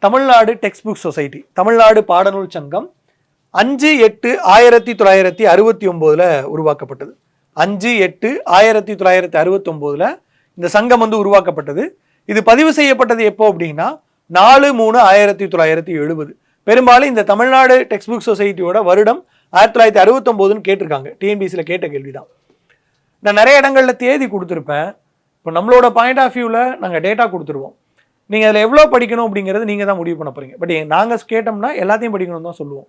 Tamil Nadu textbook society, Tamil Nadu பாடநூல் சங்கம் 5/8/1969 உருவாக்கப்பட்டது. 5/8/1969 இந்த சங்கம் வந்து உருவாக்கப்பட்டது. இது பதிவு செய்யப்பட்டது எப்போ அப்படின்னா 4/3/1970. பெரும்பாலும் இந்த தமிழ்நாடு டெக்ஸ்ட் புக் சொசைட்டியோட வருடம் 1969 கேட்டிருக்காங்க. டிஎன்பிசியில் கேட்ட கேள்விதான். நான் நிறைய இடங்கள்ல தேதி கொடுத்துருப்பேன். இப்போ நம்மளோட பாயிண்ட் ஆஃப் வியூவில் நாங்கள் டேட்டா கொடுத்துருவோம். நீங்கள் அதில் எவ்வளோ படிக்கணும் அப்படிங்கிறது நீங்கள் தான் முடிவு பண்ண போகிறீங்க. பட் நாங்கள் கேட்டோம்னா எல்லாத்தையும் படிக்கணும் தான் சொல்லுவோம்.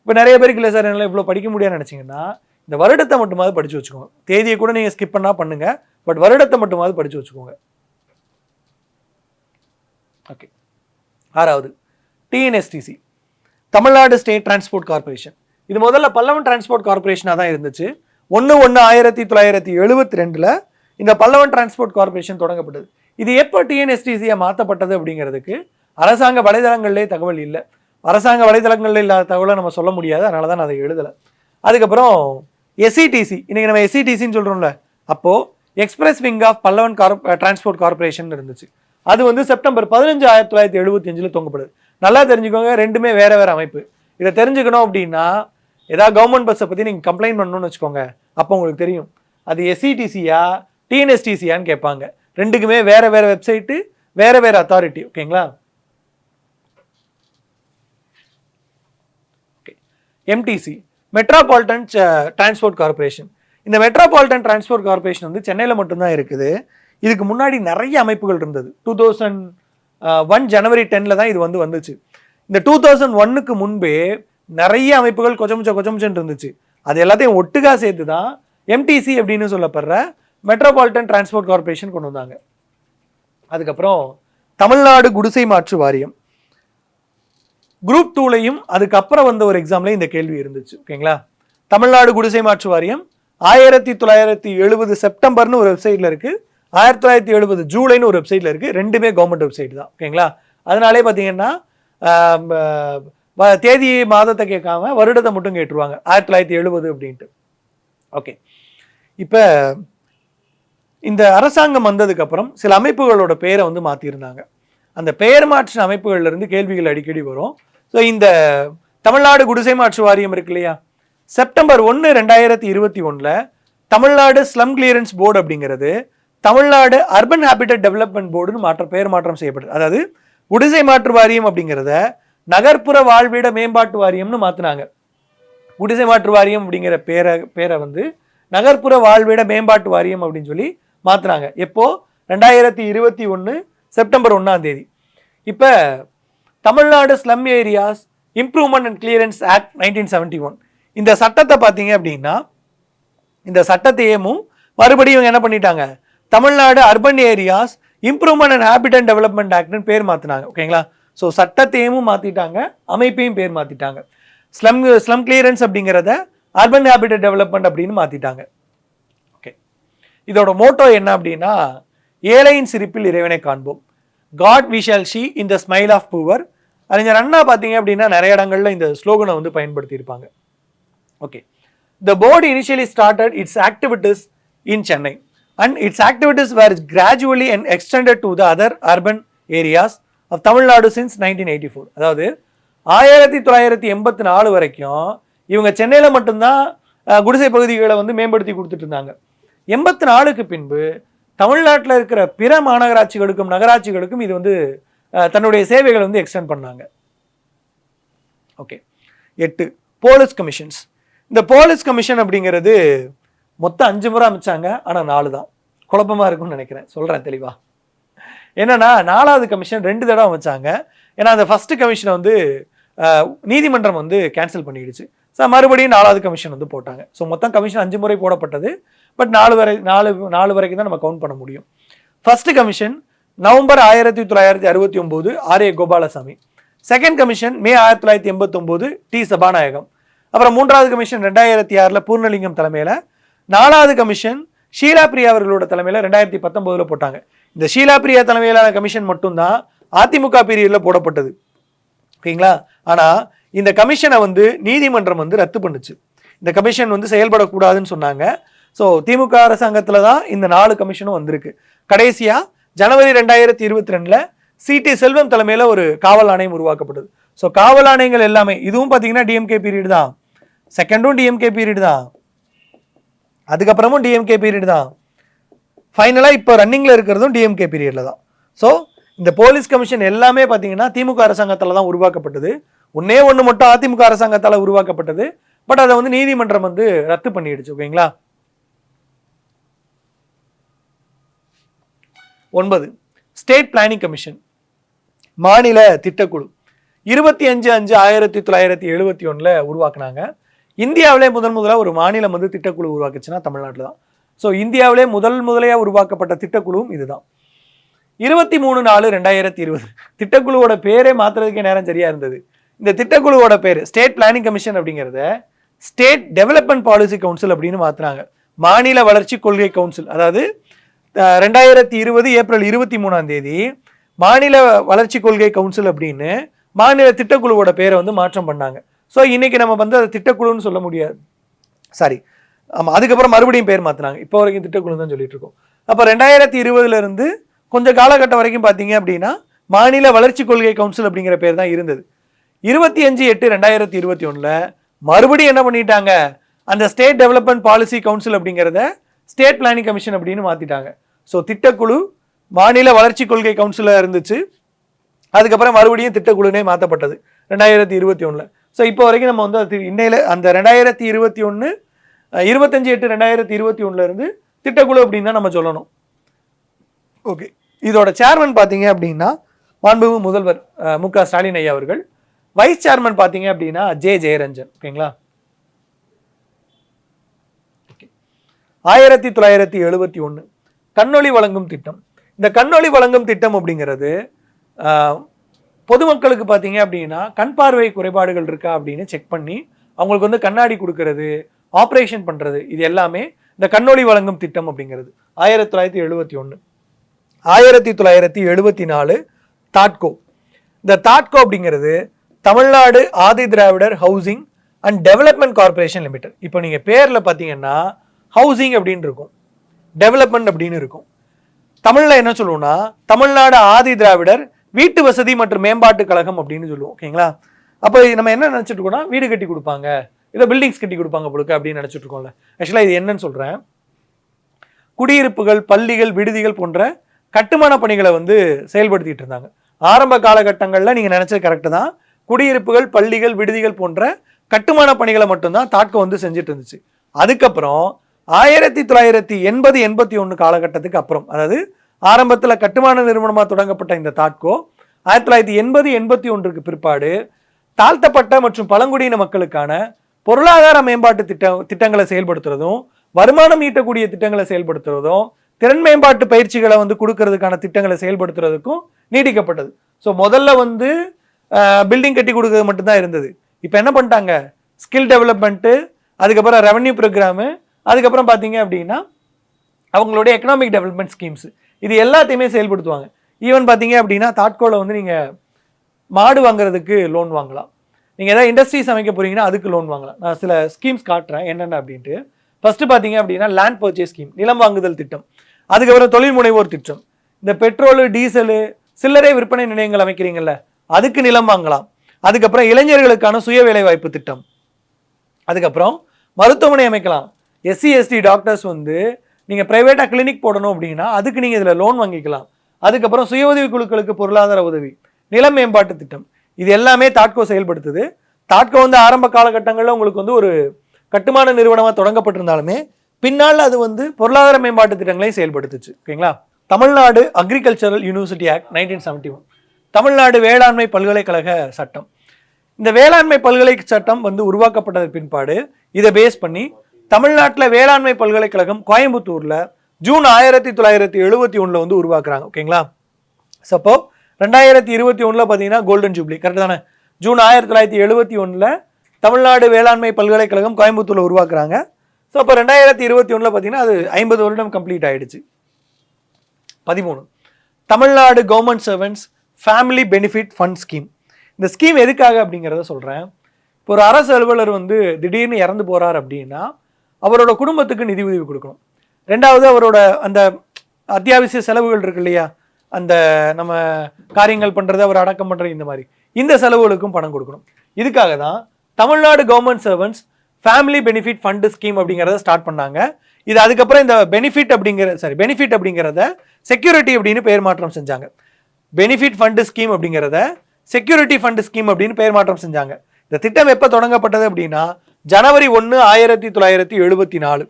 இப்போ நிறைய பேருக்கு இல்லை சார் என்னால் இவ்வளோ படிக்க முடியாதுன்னு நினச்சிங்கன்னா இந்த வருடத்தை மட்டுமாவது படித்து வச்சுக்கோங்க. தேதியை கூட நீங்கள் ஸ்கிப் பண்ணால் பண்ணுங்கள், பட் வருடத்தை மட்டுமாவது படித்து வச்சுக்கோங்க. ஓகே. 6வது TNSTC, Tamil Nadu state transport corporation. இது முதல்ல பல்லவன் டிரான்ஸ்போர்ட் கார்பரேஷனாக தான் இருந்துச்சு. 1/1/1972 இந்த பல்லவன் டிரான்ஸ்போர்ட் கார்பரேஷன் தொடங்கப்பட்டது. இது எப்போ டிஎன்எஸ்டிசியை மாற்றப்பட்டது அப்படிங்கிறதுக்கு அரசாங்க வலைதளங்கள்லேயே தகவல் இல்லை. அரசாங்க வலைதளங்களில் இல்லாத தகவலை நம்ம சொல்ல முடியாது, அதனால தான் நான் அதை எழுதலை. அதுக்கப்புறம் எஸ்சிடிசி, இன்னைக்கு நம்ம எஸ்சிடிசின்னு சொல்கிறோம்ல, அப்போது express wing of Pallavan transport corporation இருந்துச்சு. அது வந்து செப்டம்பர் 15, 1975 துவங்கப்படுது. நல்லா தெரிஞ்சுக்கோங்க, ரெண்டுமே வேற வேற அமைப்பு. இதை தெரிஞ்சுக்கணும் அப்படின்னா ஏதாவது கவர்மெண்ட் பஸ்ஸை பற்றி நீங்கள் கம்ப்ளைண்ட் பண்ணணும்னு வச்சுக்கோங்க, அப்போ உங்களுக்கு தெரியும் அது எஸ்சிடிசியா டிஎன்எஸ்டிசியான்னு கேட்பாங்க. ரெண்டுக்குமே வேற வேற வெப்சைட்டு, வேற வேற அத்தாரிட்டி. ஓகேங்களா? MTC, metropolitan transport corporation. இந்த மெட்ரோபாலிட்டன் டிரான்ஸ்போர்ட் கார்பரேஷன் வந்து சென்னையில் மட்டும்தான் இருக்குது. இதுக்கு முன்னாடி நிறைய அமைப்புகள் இருந்தது. 2001 ஜனவரி 10 தான் இது வந்துச்சு. இந்த 2001க்கு முன்பே நிறைய அமைப்புகள் கொச்சமுச்சன்னு இருந்துச்சு. அது எல்லாத்தையும் ஒட்டுக்கா சேர்த்து தான் எம்டிசி அப்படின்னு சொல்லப்படுற மெட்ரோபாலிட்டன் டிரான்ஸ்போர்ட் கார்பரேஷன் கொண்டு வந்தாங்க. அதுக்கப்புறம் தமிழ்நாடு குடிசை மாற்று வாரியம். குரூப் 2லையும் அதுக்கப்புறம் வந்த ஒரு எக்ஸாம்ல இந்த கேள்வி இருந்துச்சு. ஓகேங்களா? தமிழ்நாடு குடிசை மாற்று வாரியம் 1970 செப்டம்பர்னு ஒரு வெப்சைட்ல இருக்கு, 1970 ஜூலைன்னு ஒரு வெப்சைட்ல இருக்கு. ரெண்டுமே கவர்மெண்ட் வெப்சைட் தான். ஓகேங்களா? அதனாலே பார்த்தீங்கன்னா தேதி மாதத்தை கேட்காம வருடத்தை மட்டும் கேட்டுருவாங்க, 1970 அப்படின்ட்டு. ஓகே. இப்போ இந்த அரசாங்கம் வந்ததுக்கு அப்புறம் சில அமைப்புகளோட பேரை வந்து மாற்றிருந்தாங்க. அந்த பெயர் மாற்றின அமைப்புகள்ல இருந்து கேள்விகள் அடிக்கடி வரும். ஸோ இந்த தமிழ்நாடு குடிசை மாற்று வாரியம் இருக்கு இல்லையா, September 1, 2021 Tamil Nadu slum clearance board அப்படிங்கிறது தமிழ்நாடு அர்பன் ஹேபிட்டட் டெவலப்மெண்ட் போர்டுன்னு பெயர் மாற்றம் செய்யப்படுது. அதாவது குடிசை மாற்று வாரியம் அப்படிங்கிறத நகர்ப்புற வாழ்விட மேம்பாட்டு வாரியம்னு மாற்றினாங்க. குடிசை மாற்று வாரியம் அப்படிங்கிற பேரை வந்து நகர்ப்புற வாழ்விட மேம்பாட்டு வாரியம் அப்படின்னு சொல்லி மாற்றினாங்க. எப்போ? 2021 செப்டம்பர் 1 இப்போ Tamil Nadu slum areas improvement and clearance act 1971 இந்த சட்டத்தை பார்த்தீங்க அப்படின்னா இந்த சட்டத்தையும் மறுபடியும் என்ன பண்ணிட்டாங்க, Tamil Nadu urban areas improvement and habitat development ஆக்ட்னு பேர் மாற்றினாங்க. ஓகேங்களா? ஸோ சட்டத்தையும் மாற்றிட்டாங்க, அமைப்பையும் பேர் மாற்றிட்டாங்க. ஸ்லம் கிளியரன்ஸ் அப்படிங்கிறத அர்பன் ஹேபிட்டட் டெவலப்மெண்ட் அப்படின்னு மாற்றிட்டாங்க. ஓகே. இதோட மோட்டோ என்ன அப்படின்னா, ஏழையின் சிரிப்பில் இறைவனை காண்போம், God we shall see in the smile of poor. அறிஞர் அண்ணா பார்த்தீங்க அப்படின்னா நிறைய இடங்கள்ல இந்த ஸ்லோகனை வந்து பயன்படுத்தி இருப்பாங்க. Okay. The board initially started its activities in Chennai and its activities were gradually and extended to the other urban areas of Tamil Nadu since 1984. அதாவது 1984 வரைக்கும் இவங்க சென்னையில் மட்டும்தான் குடிசை பகுதிகளை வந்து மேம்படுத்தி கொடுத்துட்டு இருந்தாங்க. 84க்கு பின்பு தமிழ்நாட்டில் இருக்கிற பிற மாநகராட்சிகளுக்கும் நகராட்சிகளுக்கும் இது வந்து தன்னுடைய சேவைகளை வந்து எக்ஸ்டெண்ட் பண்ணாங்க. ஓகே. 8 police commissions. இந்த போலீஸ் கமிஷன் அப்படிங்கிறது மொத்தம் 5 முறை அமைச்சாங்க, ஆனால் 4 தான். குழப்பமாக இருக்கும்னு நினைக்கிறேன், சொல்கிறேன் தெளிவா. என்னன்னா 4வது கமிஷன் 2 தடவை அமைச்சாங்க. ஏன்னா அந்த ஃபர்ஸ்ட் கமிஷனை வந்து நீதிமன்றம் வந்து கேன்சல் பண்ணிடுச்சு. ஸோ மறுபடியும் 4வது கமிஷன் வந்து போட்டாங்க. ஸோ மொத்தம் கமிஷன் 5 முறை போடப்பட்டது. பட் 4 வரைக்கும் தான் நம்ம கவுண்ட் பண்ண முடியும். First commission November 1969 R A Gopalasamy. Second commission May 1989 T Sabanayagam. அப்புறம் 3வது கமிஷன் 2006 பூர்ணலிங்கம் தலைமையில். 4வது கமிஷன் ஷீலா பிரியா அவர்களோட தலைமையில் 2019 போட்டாங்க. இந்த ஷீலா பிரியா தலைமையிலான கமிஷன் மட்டும்தான் அதிமுக பீரியட்ல போடப்பட்டது. ஓகேங்களா? ஆனால் இந்த கமிஷனை வந்து நீதிமன்றம் வந்து ரத்து பண்ணுச்சு. இந்த கமிஷன் வந்து செயல்படக்கூடாதுன்னு சொன்னாங்க. ஸோ திமுக அரசாங்கத்தில் தான் இந்த 4 கமிஷனும் வந்திருக்கு. கடைசியாக ஜனவரி 2022 சிடி செல்வம் தலைமையில் ஒரு காவல் ஆணையம் உருவாக்கப்பட்டது. ஸோ காவல் ஆணையங்கள் எல்லாமே இதுவும் பார்த்தீங்கன்னா டிஎம்கே பீரியட் தான், செகண்டும் டிஎம்கே பீரியட் தான், அதுக்கப்புறமும் டிஎம்கே பீரியட் தான், ஃபைனலாக இப்போ ரன்னிங்கில் இருக்கிறதும் டிஎம்கே பீரியடில் தான். ஸோ இந்த போலீஸ் கமிஷன் எல்லாமே பார்த்தீங்கன்னா திமுக அரசாங்கத்தால் தான் உருவாக்கப்பட்டது. ஒன்னே ஒன்று மட்டும் அதிமுக அரசாங்கத்தால் உருவாக்கப்பட்டது. பட் அதை வந்து நீதிமன்றம் வந்து ரத்து பண்ணிடுச்சு. ஓகேங்களா. 9 ஸ்டேட் பிளானிங் கமிஷன், மாநில திட்டக்குழு 25/5/1971 உருவாக்குனாங்க. இந்தியாவிலே முதலாக ஒரு மாநிலம் வந்து திட்டக்குழு உருவாக்குச்சுன்னா தமிழ்நாட்டில் தான். ஸோ இந்தியாவிலே முதலையாக உருவாக்கப்பட்ட திட்டக்குழுவும் இதுதான். 23/4/2020 திட்டக்குழுவோட பேரே மாத்துறதுக்கே நேரம் சரியா இருந்தது. இந்த திட்டக்குழுவோட பேர் ஸ்டேட் பிளானிங் கமிஷன் அப்படிங்கிறத ஸ்டேட் டெவலப்மெண்ட் பாலிசி கவுன்சில் அப்படின்னு மாத்துறாங்க. மாநில வளர்ச்சி கொள்கை கவுன்சில். அதாவது 2020 ஏப்ரல் 23 மாநில வளர்ச்சி கொள்கை கவுன்சில் அப்படின்னு மாநில திட்டக்குழுவோட பேரை வந்து மாற்றம் பண்ணாங்க. ஸோ இன்னைக்கு நம்ம வந்து அதை திட்டக்குழுன்னு சொல்ல முடியாது, சாரி ஆமாம், அதுக்கப்புறம் மறுபடியும் பேர் மாற்றினாங்க. இப்போ வரைக்கும் திட்டக்குழு தான் சொல்லிட்டு இருக்கோம். அப்போ 2020 கொஞ்சம் காலகட்டம் வரைக்கும் பார்த்தீங்க அப்படின்னா மாநில வளர்ச்சி கொள்கை கவுன்சில் அப்படிங்கிற பேர் தான் இருந்தது. 25/8/2021 மறுபடியும் என்ன பண்ணிட்டாங்க, அந்த ஸ்டேட் டெவலப்மெண்ட் பாலிசி கவுன்சில் அப்படிங்கிறத ஸ்டேட் பிளானிங் கமிஷன் அப்படின்னு மாற்றிட்டாங்க. ஸோ திட்டக்குழு மாநில வளர்ச்சி கொள்கை கவுன்சிலாக இருந்துச்சு, அதுக்கப்புறம் மறுபடியும் திட்டக்குழுனே மாற்றப்பட்டது 2021. ஸோ இப்போ வரைக்கும் நம்ம வந்து இன்னையில அந்த 2021 25/8/2021 திட்டக்குழு அப்படின்னு தான் நம்ம சொல்லணும். ஓகே, இதோட சேர்மன் பார்த்தீங்க அப்படின்னா மாண்புமிகு முதல்வர் மு.க. ஸ்டாலின் ஐயா அவர்கள். வைஸ் சேர்மன் பார்த்தீங்க அப்படின்னா ஜெயரஞ்சன். ஓகேங்களா. 1971 கண்ணொளி வழங்கும் திட்டம். இந்த கண்ணொளி வழங்கும் திட்டம் அப்படிங்கிறது பொதுமக்களுக்கு பார்த்தீங்க அப்படின்னா கண் பார்வை குறைபாடுகள் இருக்கா அப்படின்னு செக் பண்ணி அவங்களுக்கு வந்து கண்ணாடி கொடுக்கறது, ஆப்ரேஷன் பண்ணுறது, இது எல்லாமே இந்த கண்ணொளி வழங்கும் திட்டம் அப்படிங்கிறது 1971. 1974 தாட்கோ. இந்த தாட்கோ அப்படிங்கிறது Tamil Nadu Adi Dravidar housing and development corporation limited. இப்போ நீங்கள் பேரில் பார்த்தீங்கன்னா ஹவுசிங் அப்படின்னு இருக்கும், டெவலப்மெண்ட் அப்படின்னு இருக்கும். தமிழில் என்ன சொல்லுவோம்னா தமிழ்நாடு ஆதி திராவிடர் வீட்டு வசதி மற்றும் மேம்பாட்டு கழகம் அப்படின்னு சொல்லுவோம். ஓகேங்களா. அப்போ நம்ம என்ன நினச்சிட்டு இருக்கோம்னா வீடு கட்டி கொடுப்பாங்க, இதை பில்டிங்ஸ் கட்டி கொடுப்பாங்க பொழுது அப்படின்னு நினச்சிட்டு இருக்கோம்ல. ஆக்சுவலாக இது என்னன்னு சொல்கிறேன், குடியிருப்புகள், பள்ளிகள், விடுதிகள் போன்ற கட்டுமான பணிகளை வந்து செயல்படுத்திட்டு இருந்தாங்க. ஆரம்ப காலகட்டங்களில் நீங்கள் நினச்சது கரெக்டு தான். குடியிருப்புகள், பள்ளிகள், விடுதிகள் போன்ற கட்டுமான பணிகளை மட்டும்தான் தாட்கோ வந்து செஞ்சுட்டு இருந்துச்சு. அதுக்கப்புறம் 1980-81 காலகட்டத்துக்கு அப்புறம், அதாவது ஆரம்பத்தில் கட்டுமான நிறுவனமாக தொடங்கப்பட்ட இந்த தாட்கோ 1980-81 பிற்பாடு தாழ்த்தப்பட்ட மற்றும் பழங்குடியின மக்களுக்கான பொருளாதார மேம்பாட்டு திட்டங்களை செயல்படுத்துறதும், வருமானம் ஈட்டக்கூடிய திட்டங்களை செயல்படுத்துறதும், திறன் மேம்பாட்டு பயிற்சிகளை வந்து கொடுக்கறதுக்கான திட்டங்களை செயல்படுத்துறதுக்கும் நீடிக்கப்பட்டது. ஸோ முதல்ல வந்து பில்டிங் கட்டி கொடுக்கறது மட்டும்தான் இருந்தது. இப்போ என்ன பண்ணிட்டாங்க, ஸ்கில் டெவலப்மெண்ட்டு, அதுக்கப்புறம் ரெவன்யூ ப்ரோக்ராமு, அதுக்கப்புறம் பார்த்தீங்க அப்படின்னா அவங்களுடைய எக்கனாமிக் டெவலப்மெண்ட் ஸ்கீம்ஸ், இது எல்லாத்தையுமே செயல்படுத்துவாங்க. ஈவன் பார்த்தீங்க அப்படின்னா தாட்கோவில் வந்து நீங்கள் மாடு வாங்குறதுக்கு லோன் வாங்கலாம், நீங்கள் ஏதாவது இண்டஸ்ட்ரீஸ் அமைக்க போகிறீங்கன்னா அதுக்கு லோன் வாங்கலாம். நான் சில ஸ்கீம்ஸ் காட்டுறேன் என்னென்ன அப்படின்ட்டு. ஃபர்ஸ்ட் பார்த்தீங்க அப்படின்னா லேண்ட் பர்ச்சேஸ் ஸ்கீம், நிலம் வாங்குதல் திட்டம். அதுக்கப்புறம் தொழில் முனைவோர் திட்டம், இந்த பெட்ரோலு, டீசலு, சில்லறை விற்பனை நிலையங்கள் அமைக்கிறீங்கல்ல அதுக்கு நிலம் வாங்கலாம். அதுக்கப்புறம் இளைஞர்களுக்கான சுய வேலைவாய்ப்பு திட்டம். அதுக்கப்புறம் மருத்துவமனை அமைக்கலாம். SC/ST டாக்டர்ஸ் வந்து நீங்கள் ப்ரைவேட்டாக கிளினிக் போடணும் அப்படின்னா அதுக்கு நீங்கள் இதில் லோன் வாங்கிக்கலாம். அதுக்கப்புறம் சுய உதவி குழுக்களுக்கு பொருளாதார உதவி, நிலம் மேம்பாட்டு திட்டம், இது எல்லாமே தாட்கோ செயல்படுத்துது. தாட்கோ வந்து ஆரம்ப காலகட்டங்களில் உங்களுக்கு வந்து ஒரு கட்டுமான நிறுவனமாக தொடங்கப்பட்டிருந்தாலுமே பின்னால் அது வந்து பொருளாதார மேம்பாட்டு திட்டங்களையும் செயல்படுத்துச்சு. ஓகேங்களா. Tamil Nadu agricultural university act 1971, Tamil Nadu வேளாண்மை பல்கலைக்கழக சட்டம். இந்த வேளாண்மை பல்கலை சட்டம் வந்து உருவாக்கப்பட்டது பின்பாடு இதை பேஸ் பண்ணி தமிழ்நாட்டில் வேளாண்மை பல்கலைக்கழகம் கோயம்புத்தூர்ல ஜூன் 1971 வந்து உருவாக்குறாங்க. ஓகேங்களா. சப்போ 2021 பார்த்தீங்கன்னா கோல்டன் ஜூப்ளி, கரெக்ட் தானே? ஜூன் 1971 தமிழ்நாடு வேளாண்மை பல்கலைக்கழகம் கோயம்புத்தூர்ல உருவாக்குறாங்க. ஸோ அப்போ 2021 பார்த்தீங்கன்னா அது 50 வருடம் கம்ப்ளீட் ஆயிடுச்சு. 13 Tamil Nadu government servants family benefit fund scheme. இந்த ஸ்கீம் எதுக்காக அப்படிங்கிறத சொல்கிறேன். இப்போ ஒரு அரசு அலுவலர் வந்து திடீர்னு இறந்து போகிறார் அப்படின்னா அவரோட குடும்பத்துக்கு நிதி உதவி கொடுக்கணும். ரெண்டாவது அவரோட அந்த அத்தியாவசிய செலவுகள் இருக்கு இல்லையா, அந்த நம்ம காரியங்கள் பண்றது, அவர் அடக்கம் பண்றது, இந்த மாதிரி இந்த செலவுகளுக்கும் பணம் கொடுக்கணும். இதுக்காக தான் Tamil Nadu government servants family benefit fund scheme அப்படிங்கிறத ஸ்டார்ட் பண்ணாங்க. இது அதுக்கப்புறம் இந்த பெனிஃபிட் அப்படிங்கிறத செக்யூரிட்டி அப்படின்னு பெயர் மாற்றம் செஞ்சாங்க. பெனிஃபிட் ஃபண்ட் ஸ்கீம் அப்படிங்கிறத செக்யூரிட்டி ஃபண்ட் ஸ்கீம் அப்படின்னு பெயர் மாற்றம் செஞ்சாங்க. இந்த திட்டம் எப்போ தொடங்கப்பட்டது அப்படின்னா ஜனவரி 1, 1974.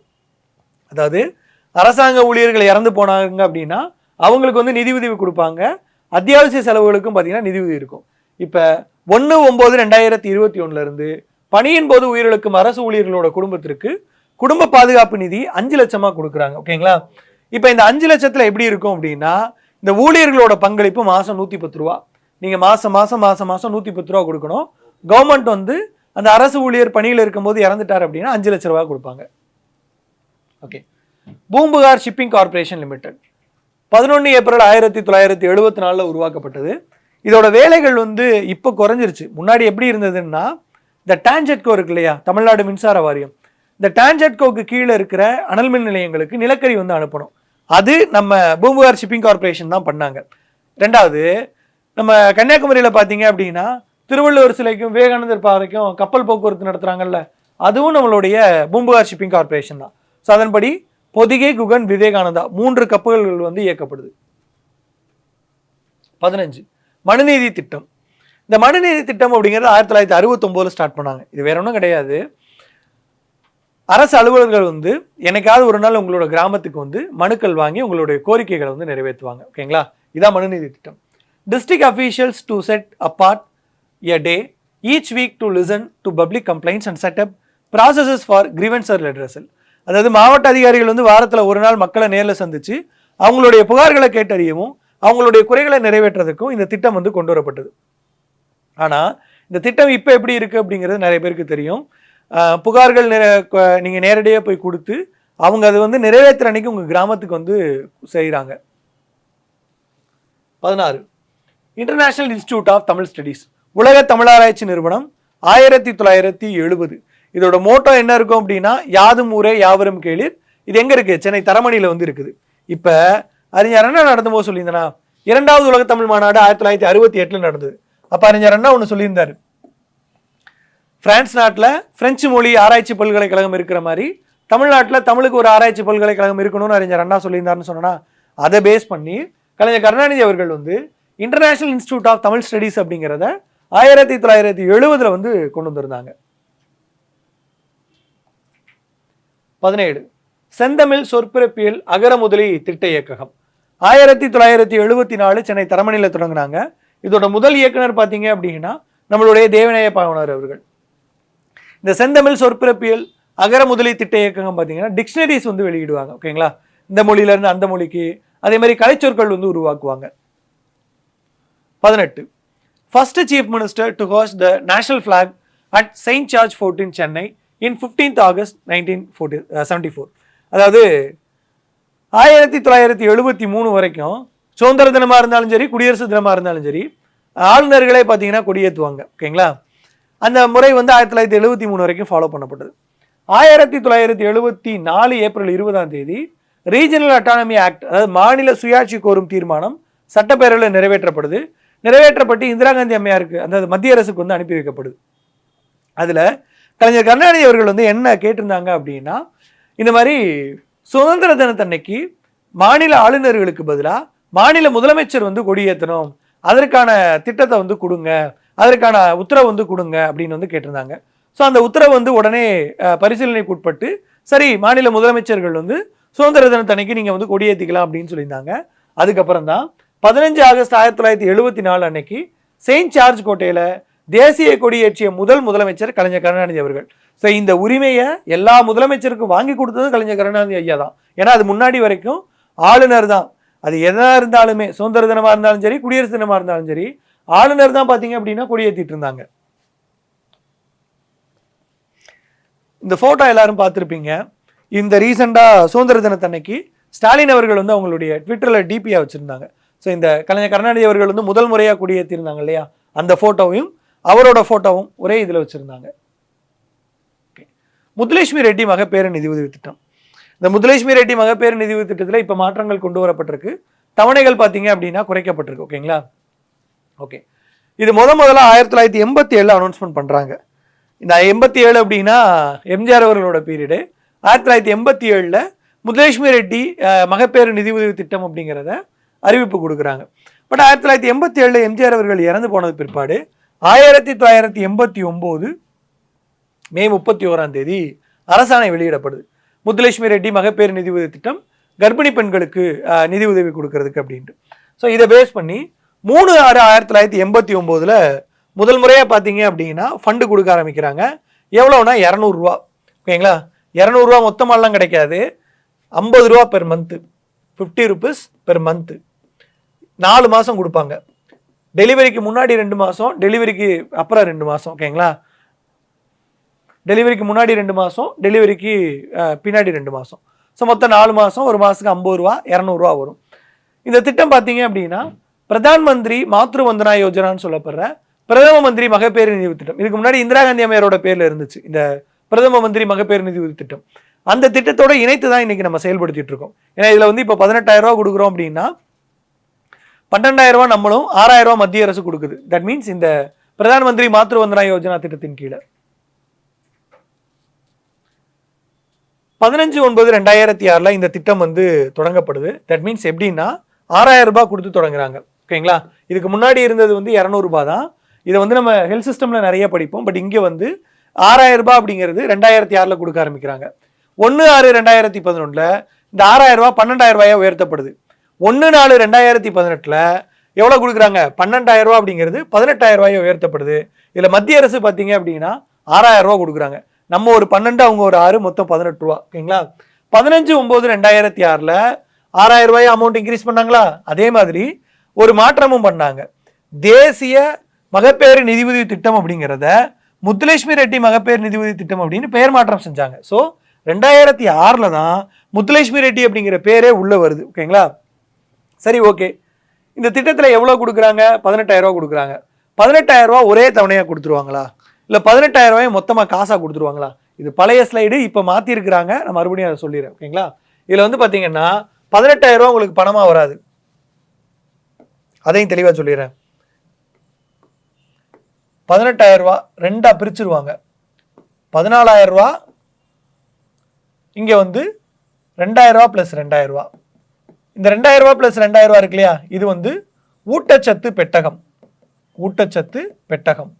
அதாவது அரசாங்க ஊழியர்கள் இறந்து போனாங்க அப்படின்னா அவங்களுக்கு வந்து நிதி உதவி கொடுப்பாங்க. அத்தியாவசிய செலவுகளுக்கும் பார்த்தீங்கன்னா நிதி உதவி இருக்கும். இப்போ 1/9/2021 இருந்து பணியின் போது உயிரிழக்கும் அரசு ஊழியர்களோட குடும்பத்திற்கு குடும்ப பாதுகாப்பு நிதி 5 லட்சமா கொடுக்குறாங்க. ஓகேங்களா? இப்போ இந்த 5 லட்சத்துல எப்படி இருக்கும் அப்படின்னா இந்த ஊழியர்களோட பங்களிப்பு மாசம் 110 ரூபா. நீங்க மாசம் 110 ரூபா கொடுக்கணும். கவர்மெண்ட் வந்து அந்த அரசு ஊழியர் பணியில் இருக்கும்போது இறந்துட்டார் அப்படின்னா 5 லட்சம் ரூபா கொடுப்பாங்க. Okay. Poompuhar shipping corporation limited 11 April 1974 உருவாக்கப்பட்டது. இதோட வேலைகள் வந்து இப்போ குறைஞ்சிருச்சு. முன்னாடி எப்படி இருந்ததுன்னா இந்த டான்ஜெட்கோ இருக்கு இல்லையா, தமிழ்நாடு மின்சார வாரியம், இந்த டான்ஜெட்கோக்கு கீழே இருக்கிற அனல் மின் நிலையங்களுக்கு நிலக்கரி வந்து அனுப்பணும். அது நம்ம பூம்புகார் ஷிப்பிங் கார்பரேஷன் தான் பண்ணாங்க. ரெண்டாவது, நம்ம கன்னியாகுமரியில் பார்த்தீங்க அப்படின்னா திருவள்ளுவர் சிலைக்கும் விவேகானந்தர் பாறைக்கும் கப்பல் போக்குவரத்து நடத்துகிறாங்கல்ல, அதுவும் நம்மளுடைய பூம்புகார் ஷிப்பிங் கார்பரேஷன் தான். ஸோ அதன்படி பொதிகை, குகன், விவேகானந்தா 3 கப்பல்கள் வந்து இயக்கப்படுது. 15 மனுநீதி திட்டம். இந்த மனுநீதி திட்டம் அப்படிங்கிறது 1969 ஸ்டார்ட் பண்ணாங்க. இது வேற ஒன்றும் கிடையாது. அரசு அலுவலர்கள் வந்து என்னைக்காவது ஒரு நாள் உங்களோட கிராமத்துக்கு வந்து மனுக்கள் வாங்கி உங்களுடைய கோரிக்கைகளை வந்து நிறைவேற்றுவாங்க. ஓகேங்களா? இதான் மனுநீதி திட்டம். District officials to set apart a day each week to listen to public complaints and set up processes for grievance or redressal. அதாவது மாவட்ட அதிகாரிகள் வந்து வாரத்தில் ஒரு நாள் மக்களை நேரில் சந்திச்சு அவங்களுடைய புகார்களை கேட்டறியவும் அவங்களுடைய குறைகளை நிறைவேற்றுறதுக்கும் இந்த திட்டம் வந்து கொண்டு வரப்பட்டது. ஆனால் இந்த திட்டம் இப்போ எப்படி இருக்குது அப்படிங்கிறது நிறைய பேருக்கு தெரியும். புகார்கள் நீங்கள் நேரடியாக போய் கொடுத்து அவங்க அது வந்து நிறைவேற்றுற அன்னைக்கு உங்கள் கிராமத்துக்கு வந்து செய்கிறாங்க. 16 international institute of Tamil studies, உலக தமிழாராய்ச்சி நிறுவனம் 1970. இதோட மோட்டோ என்ன இருக்கும் அப்படின்னா யாதும் ஊரே யாவரும் கேளீர். இது எங்கே இருக்குது? சென்னை தரமணியில் வந்து இருக்குது. இப்போ அறிஞர் அண்ணா நடந்தபோது சொல்லியிருந்தேன்னா 2வது உலக தமிழ் மாநாடு 1968 நடந்தது. அப்போ அறிஞர் அண்ணா ஒன்று சொல்லியிருந்தார், பிரான்ஸ் நாட்டில் பிரெஞ்சு மொழி ஆராய்ச்சி பல்கலைக்கழகம் இருக்கிற மாதிரி தமிழ்நாட்டில் தமிழுக்கு ஒரு ஆராய்ச்சி பல்கலைக்கழகம் இருக்கணும்னு அறிஞர் அண்ணா சொல்லியிருந்தாருன்னு சொன்னா அதை பேஸ் பண்ணி கலைஞர் கருணாநிதி அவர்கள் வந்து international institute of Tamil studies அப்படிங்கிறத 1970 வந்து கொண்டு வந்திருந்தாங்க. 17 செந்தமிழ் சொற்பிறப்பியல் அகர முதலி திட்ட இயக்ககம் 1974 சென்னை தரமணியில் தொடங்கினாங்க. இதோட முதல் இயக்குனர் பார்த்தீங்க அப்படின்னா நம்மளுடைய தேவநேய பாவனர் அவர்கள். இந்த செந்தமிழ் சொற்பிறப்பியல் அகர முதலி திட்ட இயக்ககம் பார்த்தீங்கன்னா டிக்ஷனரிஸ் வந்து வெளியிடுவாங்க. ஓகேங்களா? இந்த மொழியிலேருந்து அந்த மொழிக்கு, அதே மாதிரி கலைச்சொற்கள் வந்து உருவாக்குவாங்க. 18 first chief minister to host the national flag at saint George fort in Chennai in 15th August 1974. அதாவது 1973 வரைக்கும் சுதந்திர தினமாக இருந்தாலும் சரி, குடியரசு தினமாக இருந்தாலும் சரி, ஆளுநர்களே பார்த்தீங்கன்னா கொடியேற்றுவாங்க. ஓகேங்களா? அந்த முறை வந்து 1973 வரைக்கும் ஃபாலோ பண்ணப்பட்டது. 1974 ஏப்ரல் 20 ரீஜனல் அட்டானமி ஆக்ட், அதாவது மாநில சுயாட்சி கோரும் தீர்மானம் சட்டப்பேரவையில் நிறைவேற்றப்பட்டு இந்திரா காந்தி அம்மையாருக்கு, அந்த மத்திய அரசுக்கு வந்து அனுப்பி வைக்கப்படுது. அதில் கலைஞர் கருணாநிதி அவர்கள் வந்து என்ன கேட்டிருந்தாங்க அப்படின்னா, இந்த மாதிரி சுதந்திர தினத்தன்னைக்கு மாநில ஆளுநர்களுக்கு பதிலாக மாநில முதலமைச்சர் வந்து கொடியேற்றணும், அதற்கான திட்டத்தை வந்து கொடுங்க, அதற்கான உத்தரவு வந்து கொடுங்க அப்படின்னு வந்து கேட்டிருந்தாங்க. ஸோ அந்த உத்தரவு வந்து உடனே பரிசீலனைக்கு உட்பட்டு சரி மாநில முதலமைச்சர்கள் வந்து சுதந்திர தினத்தன்னைக்கு நீங்கள் வந்து கொடியேற்றிக்கலாம் அப்படின்னு சொல்லியிருந்தாங்க. அதுக்கப்புறம் தான் 15 ஆகஸ்ட் 1974 அன்னைக்கு செயின்ட் ஜார்ஜ் கோட்டையில் தேசிய கொடியேற்றிய முதல் முதலமைச்சர் கலைஞர் கருணாநிதி அவர்கள். ஸோ இந்த உரிமையை எல்லா முதலமைச்சருக்கும் வாங்கி கொடுத்தது கலைஞர் கருணாநிதி ஐயா தான். ஏன்னா அது முன்னாடி வரைக்கும் ஆளுநர் தான், அது எதா இருந்தாலுமே சுதந்திர தினமாக இருந்தாலும் சரி, குடியரசு தினமாக இருந்தாலும் சரி, ஆளுநர் தான் பார்த்தீங்க அப்படின்னா கொடியேற்றிட்டு இருந்தாங்க. இந்த ஃபோட்டோ எல்லாரும் பார்த்துருப்பீங்க. இந்த ரீசெண்டாக சுதந்திர தினத்தன்னைக்கு ஸ்டாலின் அவர்கள் வந்து அவங்களுடைய ட்விட்டரில் டிபியாக வச்சுருந்தாங்க. ஸோ இந்த கலைஞர் கருணாநிதி அவர்கள் வந்து முதல் முறையாக கொடியேற்றிருந்தாங்க இல்லையா, அந்த ஃபோட்டோவையும் அவரோட ஃபோட்டோவும் ஒரே இதில் வச்சுருந்தாங்க. முத்துலட்சுமி ரெட்டி மகப்பேறு நிதி உதவி திட்டம். இந்த முத்துலட்சுமி ரெட்டி மகப்பேறு நிதி உதவி திட்டத்தில் இப்போ மாற்றங்கள் கொண்டு வரப்பட்டிருக்கு. தவணைகள் பார்த்தீங்க அப்படின்னா குறைக்கப்பட்டிருக்கு. ஓகேங்களா? ஓகே, இது முதல்ல 1987 அனௌன்ஸ்மெண்ட் பண்றாங்க. இந்த 87 அப்படின்னா எம்ஜிஆர் அவர்களோட பீரியடு. 1987 முத்துலட்சுமி ரெட்டி மகப்பேறு நிதி உதவி திட்டம் அப்படிங்கிறத அறிவிப்பு கொடுக்குறாங்க. பட் 1987 எம்ஜிஆர் அவர்கள் இறந்து போனது பிற்பாடு 1989 மே 31 அரசாணை வெளியிடப்படுது. முத்துலட்சுமி ரெட்டி மகப்பேறு நிதி உதவி திட்டம் கர்ப்பிணி பெண்களுக்கு நிதி உதவி கொடுக்கறதுக்கு அப்படின்ட்டு. ஸோ இதை பேஸ் பண்ணி 3/6/1989 முதல் முறையாக பார்த்தீங்க அப்படின்னா ஃபண்டு கொடுக்க ஆரம்பிக்கிறாங்க. எவ்வளோனா 200 ரூபா. ஓகேங்களா? 200 ரூபா மொத்தமாலாம் கிடைக்காது, 50 ரூபா per month, 50 rupees per month. 4 மாதம் கொடுப்பாங்க. டெலிவரிக்கு முன்னாடி 2 மாதம், டெலிவரிக்கு அப்புறம் 2 மாதம். ஓகேங்களா? டெலிவரிக்கு முன்னாடி 2 மாதம், டெலிவரிக்கு பின்னாடி 2 மாதம். ஸோ மொத்தம் 4 மாதம், ஒரு மாதத்துக்கு 50 ரூபா, 200 ரூபா வரும். இந்த திட்டம் பார்த்தீங்க அப்படின்னா பிரதான் மந்திரி மாத்ரு வந்தனா யோஜனான்னு சொல்லப்படுற பிரதம மந்திரி மகப்பேறு நிதி திட்டம். இதுக்கு முன்னாடி இந்திரா காந்தி அம்மையாரோட பேர்ல இருந்துச்சு இந்த பிரதம மந்திரி மகப்பேறு நிதி திட்டம். அந்த திட்டத்தோட இணைத்து தான் இன்னைக்கு நம்ம செயல்படுத்திட்டு இருக்கோம். ஏன்னா இதுல வந்து இப்போ 18,000 ரூபா கொடுக்குறோம் அப்படின்னா 12,000 ரூபா நம்மளும் 6,000 ரூபா மத்திய அரசு கொடுக்குது. தட் மீன்ஸ் இந்த பிரதான் மந்திரி மாத்ரு வந்தனா யோஜனா திட்டத்தின் கீழே 15/9/2006 இந்த திட்டம் வந்து தொடங்கப்படுது. தட் மீன்ஸ் எப்படின்னா 6,000 ரூபாய் கொடுத்து தொடங்குறாங்க. ஓகேங்களா? இதுக்கு முன்னாடி இருந்தது வந்து 200 ரூபாய் தான். இதை வந்து நம்ம ஹெல்த் சிஸ்டம்ல நிறைய படிப்போம். பட் இங்கே வந்து 6,000 ரூபாய் அப்படிங்கிறது 2006 கொடுக்க ஆரம்பிக்கிறாங்க. 1/6/2011 இந்த 6,000 ரூபாய் 12,000 ரூபாயா உயர்த்தப்படுது. 1/4/2018 எவ்வளவு கொடுக்குறாங்க? 12,000 ரூபாய் அப்படிங்கிறது 18,000 ரூபாயை உயர்த்தப்படுது. இதுல மத்திய அரசு பார்த்தீங்க அப்படின்னா 6,000 ரூபாய் கொடுக்குறாங்க. நம்ம ஒரு 12, அவங்க ஒரு 6, மொத்தம் 18 ரூபா. ஓகேங்களா? 15/9/2006 6,000 ரூபாய் அமௌண்ட் இன்க்ரீஸ் பண்ணாங்களா? அதே மாதிரி ஒரு மாற்றமும் பண்ணாங்க. தேசிய மகப்பேறு நிதி உதவி திட்டம் அப்படிங்கிறத முத்துலட்சுமி ரெட்டி மகப்பேறு நிதி உதவி திட்டம் அப்படின்னு பெயர் மாற்றம் செஞ்சாங்க. ஸோ 2006 தான் முத்துலட்சுமி ரெட்டி அப்படிங்கிற பேரே உள்ள வருது. ஓகேங்களா? சரி, ஓகே. இந்த திட்டத்தில் எவ்வளோ கொடுக்குறாங்க? 18,000 ரூபா கொடுக்குறாங்க. 18,000 ரூபா ஒரே தவணையாக கொடுத்துருவாங்களா, இல்லை 18,000 ரூபாயை மொத்தமாக காசாக கொடுத்துருவாங்களா? இது பழைய ஸ்லைடு, இப்போ மாற்றிருக்கிறாங்க. நான் மறுபடியும் அதை சொல்லிடுறேன். ஓகேங்களா? இதில் வந்து பார்த்தீங்கன்னா 18,000 ரூபா உங்களுக்கு பணமாக வராது. அதையும் தெளிவாக சொல்லிடுறேன். 18,000 ரூபா ரெண்டா பிரிச்சிருவாங்க. 14,000 ரூபா இங்கே வந்து 2,000 ரூபா ப்ளஸ் 2,000 ரூபா. இந்த 2,000 ரூபா ப்ளஸ் 2,000 ரூபா இருக்கு இல்லையா, இது வந்து ஊட்டச்சத்து பெட்டகம். ஊட்டச்சத்து பெட்டகம்.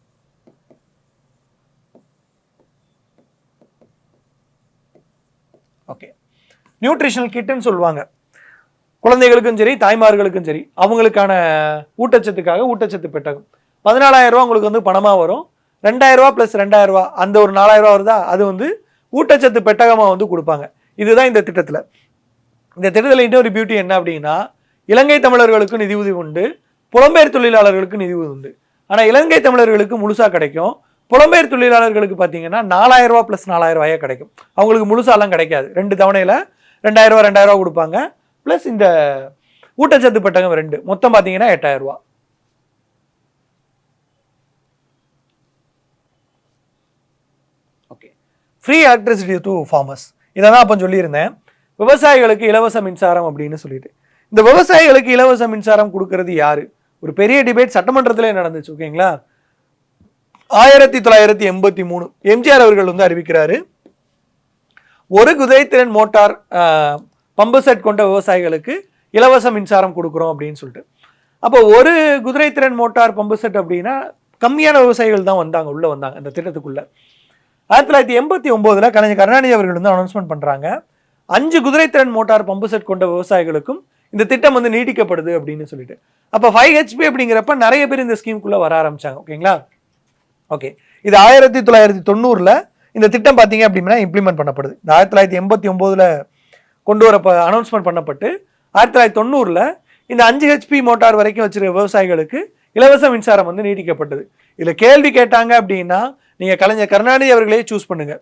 ஓகே, நியூட்ரிஷனல் கிட்னு சொல்லுவாங்க. குழந்தைகளுக்கும் சரி தாய்மார்களுக்கும் சரி அவங்களுக்கான ஊட்டச்சத்துக்காக ஊட்டச்சத்து பெட்டகம். 14,000 ரூபா உங்களுக்கு வந்து பணமாக வரும். 2,000 ரூபா ப்ளஸ் 2,000 ரூபா, அந்த ஒரு 4,000 ரூபா வருதா, அது வந்து ஊட்டச்சத்து பெட்டகமாக வந்து கொடுப்பாங்க. இதுதான் இந்த திட்டத்தில். இந்த திட்டத்தில் இன்னொரு பியூட்டி என்ன அப்படின்னா, இலங்கை தமிழர்களுக்கு நிதி உதவி உண்டு, புலம்பெயர் தொழிலாளர்களுக்கு நிதி உதவி உண்டு. ஆனால் இலங்கை தமிழர்களுக்கு முழுசாக கிடைக்கும். புலம்பெயர் தொழிலாளர்களுக்கு பார்த்தீங்கன்னா 4,000 ரூபா ப்ளஸ் 4,000 ரூபாயே கிடைக்கும். அவங்களுக்கு முழுசாலாம் கிடைக்காது. 2 தவணையில் 2,000 ரூபா 2,000 ரூபா கொடுப்பாங்க. ப்ளஸ் இந்த ஊட்டச்சத்து பெட்டகம் 2, மொத்தம் பார்த்தீங்கன்னா 8,000 ரூபா. Okay, free electricity to farmers. இதை தான் அப்போ சொல்லியிருந்தேன், விவசாயிகளுக்கு இலவச மின்சாரம் அப்படின்னு சொல்லிட்டு. இந்த விவசாயிகளுக்கு இலவச மின்சாரம் கொடுக்கறது யாரு? ஒரு பெரிய டிபேட் சட்டமன்றத்திலே நடந்துச்சு. ஓகேங்களா? 1983 எம்ஜிஆர் அவர்கள் வந்து அறிவிக்கிறாரு, ஒரு குதிரைத்திறன் மோட்டார் பம்பு செட் கொண்ட விவசாயிகளுக்கு இலவச மின்சாரம் கொடுக்குறோம் அப்படின்னு சொல்லிட்டு. அப்போ ஒரு குதிரைத்திறன் மோட்டார் பம்பு செட் அப்படின்னா கம்மியான விவசாயிகள் தான் வந்தாங்க, உள்ள வந்தாங்க இந்த திட்டத்துக்குள்ள. 1989 கலைஞர் கருணாநிதி அவர்கள் வந்து அனௌன்ஸ்மெண்ட் பண்றாங்க, 5 குதிரைத்திறன் மோட்டார் பம்பு செட் கொண்ட விவசாயிகளுக்கும் இந்த திட்டம் வந்து நீட்டிக்கப்படுது அப்படின்னு சொல்லிட்டு. அப்போ 5 HP அப்படிங்கிறப்ப நிறைய பேர் இந்த ஸ்கீமுக்குள்ள வர ஆரம்பிச்சாங்க. ஓகேங்களா? ஓகே, இது 1990 இந்த திட்டம் பார்த்தீங்க அப்படின்னா இம்ப்ளிமெண்ட் பண்ணப்படுது. 1989 கொண்டு வரப்ப அனௌன்ஸ்மெண்ட் பண்ணப்பட்டு 1990 இந்த 5 HP மோட்டார் வரைக்கும் வச்சிருக்க விவசாயிகளுக்கு இலவச மின்சாரம் வந்து நீட்டிக்கப்பட்டது. இதுல கேள்வி கேட்டாங்க அப்படின்னா நீங்க கலைஞர் கருணாநிதி அவர்களே சூஸ் பண்ணுங்க.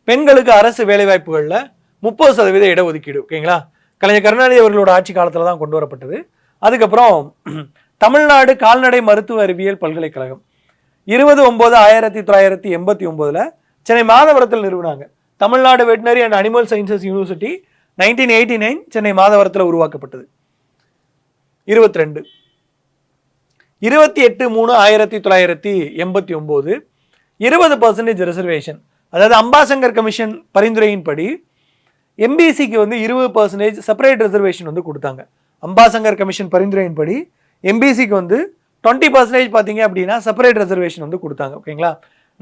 பெண்களுக்கு அரசு வேலைவாய்ப்புகள்ல 30% இடஒதுக்கீடு. ஓகேங்களா? கலைஞர் கருணாநிதி அவர்களோட ஆட்சி காலத்துல தான் கொண்டு வரப்பட்டது. அதுக்கப்புறம் தமிழ்நாடு கால்நடை மருத்துவ அறிவியல் பல்கலைக்கழகம் 20/9/1989 சென்னை மாதவரத்தில் நிறுவனாங்க. Tamil Nadu veterinary and animal sciences university 1989 Chennai மாதவரத்தில் உருவாக்கப்பட்டது. 22 28/3/1989 20% ரிசர்வேஷன். அதாவது அம்பாசங்கர் கமிஷன் பரிந்துரையின்படி எம்பிசிக்கு வந்து 20% செப்பரேட் ரிசர்வேஷன் வந்து கொடுத்தாங்க. அம்பாசங்கர் கமிஷன் பரிந்துரையின்படி எம்பிசிக்கு வந்து 20% பார்த்தீங்க அப்படின்னா செப்பரேட் ரிசர்வேஷன் வந்து கொடுத்தாங்க. ஓகேங்களா?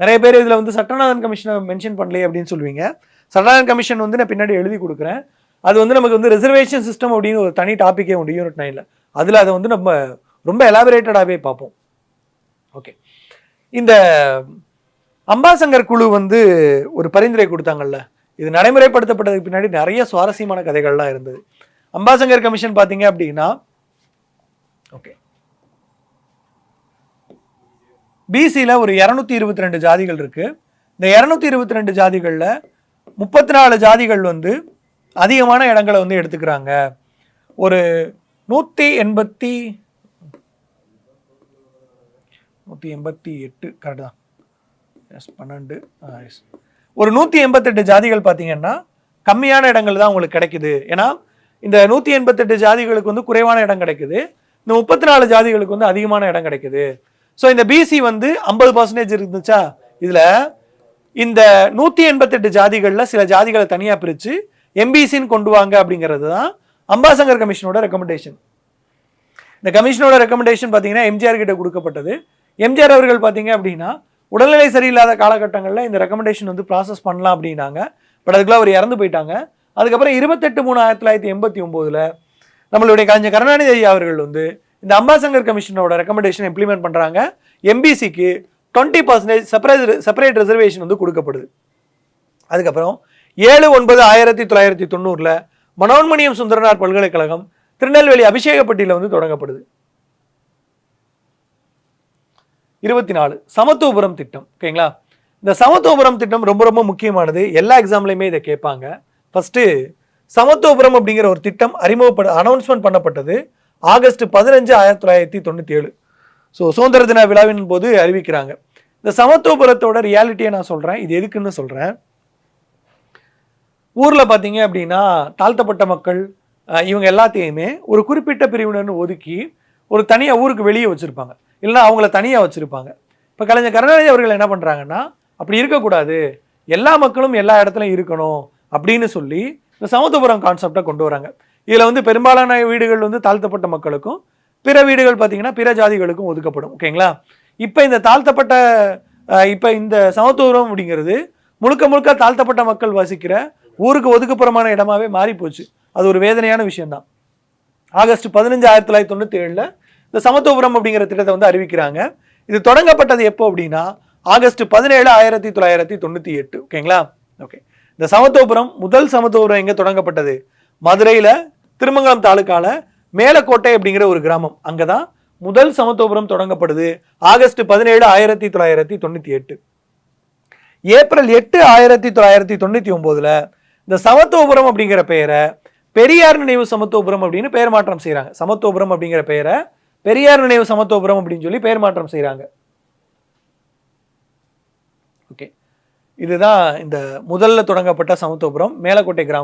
நிறைய பேர் இதில் வந்து சட்டநாதன் கமிஷனை மென்ஷன் பண்ணலையே அப்படின்னு சொல்லுவீங்க. சட்டநாதன் கமிஷன் வந்து நான் பின்னாடி எழுதி கொடுக்குறேன். அது வந்து நமக்கு வந்து ரிசர்வேஷன் சிஸ்டம் அப்படின்னு ஒரு தனி டாப்பிக்கே உண்டு யூனிட் 9ல். அதில் அதை வந்து நம்ம ரொம்ப எலாபரேட்டடாகவே பார்ப்போம். ஓகே, இந்த அம்பாசங்கர் குழு வந்து ஒரு பரிந்துரை கொடுத்தாங்கல்ல, இது நடைமுறைப்படுத்தப்பட்டதுக்கு பின்னாடி நிறைய சுவாரஸ்யமான கதைகள்லாம் இருந்தது. அம்பாசங்கர் கமிஷன் பார்த்தீங்க அப்படின்னா, ஓகே, பிசியில் ஒரு 222 ஜாதிகள் இருக்கு. இந்த 222 ஜாதிகளில் 34 ஜாதிகள் வந்து அதிகமான இடங்களை வந்து எடுத்துக்கிறாங்க. ஒரு 188 கரெக்ட் தான், 12 ஒரு 188 ஜாதிகள் பார்த்தீங்கன்னா கம்மியான இடங்கள் தான் உங்களுக்கு கிடைக்குது. ஏன்னா இந்த 188 ஜாதிகளுக்கு வந்து குறைவான இடம் கிடைக்குது, இந்த 34 ஜாதிகளுக்கு வந்து அதிகமான இடம் கிடைக்குது. ஸோ இந்த பிசி வந்து 50% இருந்துச்சா, இதில் இந்த 188 ஜாதிகளில் சில ஜாதிகளை தனியாக பிரித்து எம்பிசின்னு கொண்டு வாங்க அப்படிங்கிறது தான் அம்பாசங்கர் கமிஷனோட ரெக்கமெண்டேஷன். இந்த கமிஷனோட ரெக்கமெண்டேஷன் பார்த்தீங்கன்னா எம்ஜிஆர் கிட்ட கொடுக்கப்பட்டது. எம்ஜிஆர் அவர்கள் பார்த்தீங்க அப்படின்னா உடல்நிலை சரியில்லாத காலகட்டங்களில் இந்த ரெக்கமெண்டேஷன் வந்து ப்ராசஸ் பண்ணலாம் அப்படின்னாங்க. பட் அதுக்குள்ள அவர் இறந்து போயிட்டாங்க. அதுக்கப்புறம் 28/3/1989 நம்மளுடைய கலைஞர் கருணாநிதி ஐயா அவர்கள் வந்து இந்த அம்பாசங்கர் கமிஷனோட ரெக்கமெண்டேஷன் இம்ப்ளிமெண்ட் பண்ணுறாங்க. எம்பிசிக்கு 20% செப்பரேட் ரிசர்வேஷன் வந்து கொடுக்கப்படுது. அதுக்கப்புறம் 7/9/1990 மனோன்மணியம் சுந்தரனார் பல்கலைக்கழகம் திருநெல்வேலி அபிஷேகப்பட்டியில் வந்து தொடங்கப்படுது. 24 சமத்துவபுரம் திட்டம். ஓகேங்களா? இந்த சமத்துவபுரம் திட்டம் ரொம்ப ரொம்ப முக்கியமானது. எல்லா எக்ஸாம்லையுமே இதை கேட்பாங்க. ஃபர்ஸ்ட் சமத்துவபுரம் அப்படிங்கிற ஒரு திட்டம் அனௌன்ஸ்மெண்ட் பண்ணப்பட்டது ஆகஸ்ட் 15, 1997. ஸோ சுதந்திர தின விழாவின் போது அறிவிக்கிறாங்க. இந்த சமத்துவபுரத்தோட ரியாலிட்டியை நான் சொல்றேன். இது எதுக்குன்னு சொல்றேன். ஊர்ல பாத்தீங்க அப்படின்னா தாழ்த்தப்பட்ட மக்கள் இவங்க எல்லாத்தையுமே ஒரு குறிப்பிட்ட பிரிவினர்னு ஒதுக்கி ஒரு தனியா ஊருக்கு வெளியே வச்சிருப்பாங்க, இல்லைன்னா அவங்கள தனியா வச்சிருப்பாங்க. இப்போ கலைஞர் கருணாநிதி அவர்கள் என்ன பண்றாங்கன்னா, அப்படி இருக்கக்கூடாது, எல்லா மக்களும் எல்லா இடத்துலையும் இருக்கணும் அப்படின்னு சொல்லி இந்த சமத்துவபுரம் கான்செப்டை கொண்டு வராங்க. இதுல வந்து பெரும்பாலான வீடுகள் வந்து தாழ்த்தப்பட்ட மக்களுக்கும், பிற வீடுகள் பார்த்தீங்கன்னா பிற ஜாதிகளுக்கும் ஒதுக்கப்படும். ஓகேங்களா? இப்போ இந்த தாழ்த்தப்பட்ட இந்த சமத்துவபுரம் அப்படிங்கிறது முழுக்க முழுக்க தாழ்த்தப்பட்ட மக்கள் வசிக்கிற ஊருக்கு ஒதுக்குப்புறமான இடமாவே மாறி போச்சு. அது ஒரு வேதனையான விஷயம்தான். ஆகஸ்ட் 15, 1997 இந்த சமத்துவபுரம் அப்படிங்கிற திட்டத்தை வந்து அறிவிக்கிறாங்க. இது தொடங்கப்பட்டது எப்போ அப்படின்னா ஆகஸ்ட் 17, 1998. ஓகேங்களா? ஓகே, இந்த சமத்துவபுரம் முதல் சமத்துவபுரம் எங்க தொடங்கப்பட்டது? மதுரையில திருமங்கலம் தாலுக்கால மேலக்கோட்டை அப்படிங்கிற ஒரு கிராமம், அங்கதான் முதல் சமத்துவபுரம் தொடங்கப்படுது. ஆகஸ்ட் 17, 1998. ஏப்ரல் 8, 1999 இந்த சமத்துவபுரம் அப்படிங்கிற பெயரை பெரியார் நினைவு சமத்துவபுரம் அப்படின்னு பெயர் மாற்றம் செய்யறாங்க. சமத்துவபுரம் அப்படிங்கிற பெயரை பெரியார் நினைவு சமத்துவபுரம் அப்படின்னு சொல்லி பெயர் மாற்றம் செய்யறாங்க. ஓகே, இதுதான் இந்த முதல்ல தொடங்கப்பட்ட சமத்துவபுரம் மேலக்கோட்டை கிராமம்.